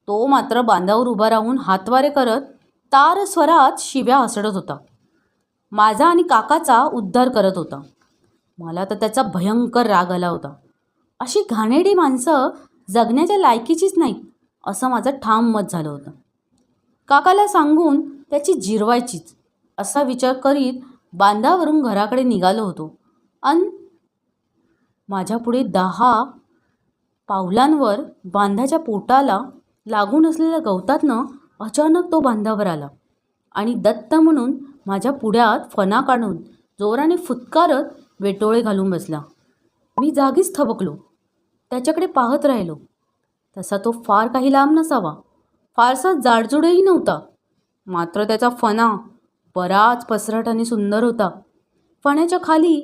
तो मात्र बांधावर उभा राहून हातवारे करत तार स्वरात शिव्या हसडत होता. माझा आणि काकाचा उद्धार करत होता. मला तर त्याचा भयंकर राग आला होता. अशी घाणेरडी माणसं जगण्याच्या लायकीचीच नाहीत असं माझं ठाम मत झालं होतं. काकाला सांगून त्याची जिरवायचीच असा विचार करीत बांधावरून घराकडे निघालो होतो. माझ्या पुढे 10 पावलांवर बांधाच्या पोटाला लागून असलेल्या गवतातनं अचानक तो बांधावर आला आणि दत्त म्हणून माझ्या पुढ्यात फणा काढून जोराने फुटकारत वेटोळे घालून बसला. मी जागीच थबकलो. त्याच्याकडे पाहत राहिलो. तसा तो फार काही लांब नसावा, फारसा जाडजुडही नव्हता. मात्र त्याचा फणा बराच पसरट आणि सुंदर होता. फण्याच्या खाली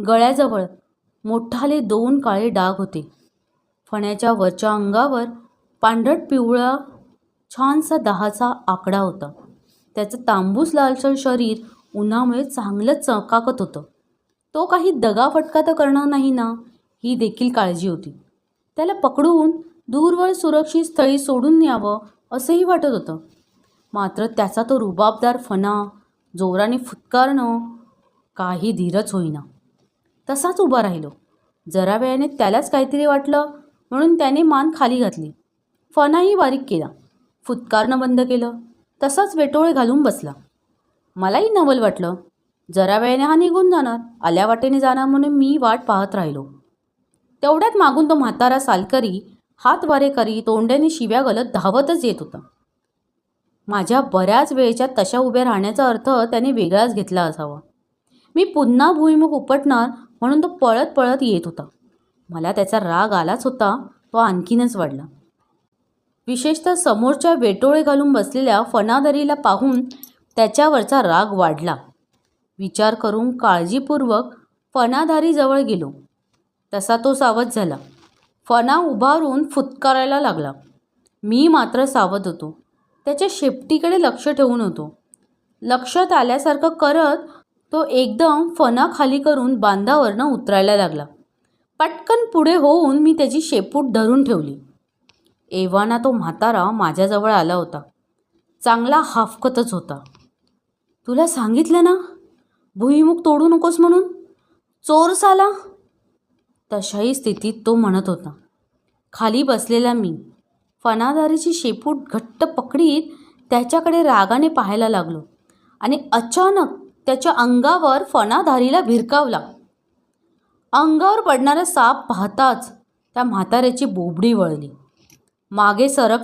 गळ्याजवळ मोठाले 2 काळे डाग होते. फण्याच्या वरच्या अंगावर पांढरट पिवळा छानसा 10चा आकडा होता. त्याचं तांबूस लालसर शरीर उन्हामुळे चांगलंच चकाकत होतं. तो काही दगाफटका तर करणार नाही ना, ही देखील काळजी होती. त्याला पकडून दूरवर सुरक्षित स्थळी सोडून न्यावं असंही वाटत होतं. मात्र त्याचा तो रुबाबदार फणा जोराने फुटकारणं काही धीरच होईना. तसाच उभा राहिलो. जरा वेळाने त्यालाच काहीतरी वाटलं म्हणून त्याने मान खाली घातली. फणाही बारीक केला. फुटकारणं बंद केलं. तसाच वेटोळे घालून बसला. मलाही नवल वाटलं. जरा वेळाने हा निघून जाणार, आल्या वाटेने जाणार म्हणून मी वाट पाहत राहिलो. तेवढ्यात मागून तो म्हातारा सालकरी हात वारे करी तोंड्याने शिव्या घालत धावतच येत होता. माझ्या बऱ्याच वेळेच्या तशा उभ्या राहण्याचा अर्थ त्याने वेगळाच घेतला असावा. मी पुन्हा भुईमुख उपटणार म्हणून तो पळत पळत येत होता. मला त्याचा राग आलाच होता. तो आणखीनच वाढला. विशेषतः समोरच्या वेटोळे घालून बसलेल्या फणादारीला पाहून त्याच्यावरचा राग वाढला. विचार करून काळजीपूर्वक फणादारीजवळ गेलो. तसा तो सावध झाला. फणा उभारून फुटकारायला लागला. मी मात्र सावध होतो. त्याच्या शेपटीकडे लक्ष ठेवून होतो. लक्षात आल्यासारखं करत तो एकदम फणा खाली करून बांधावरनं उतरायला लागला. पटकन पुढे होऊन मी त्याची शेपूट धरून ठेवली. एव्हाना तो म्हातारा माझ्याजवळ आला होता. चांगला हाफकतच होता. तुला सांगितलं ना भुईमुख तोडू नकोस म्हणून, चोर साला. तशाही स्थितीत तो म्हणत होता. खाली बसलेला मी फणादारीची शेपूट घट्ट पकडीत त्याच्याकडे रागाने पाहायला लागलो आणि अचानक त्याच्या अंगावर फणादारीला भिरकावला. अंगावर पडणारा साप पाहताच त्या म्हाताऱ्याची बोबडी वळली. मागे सरक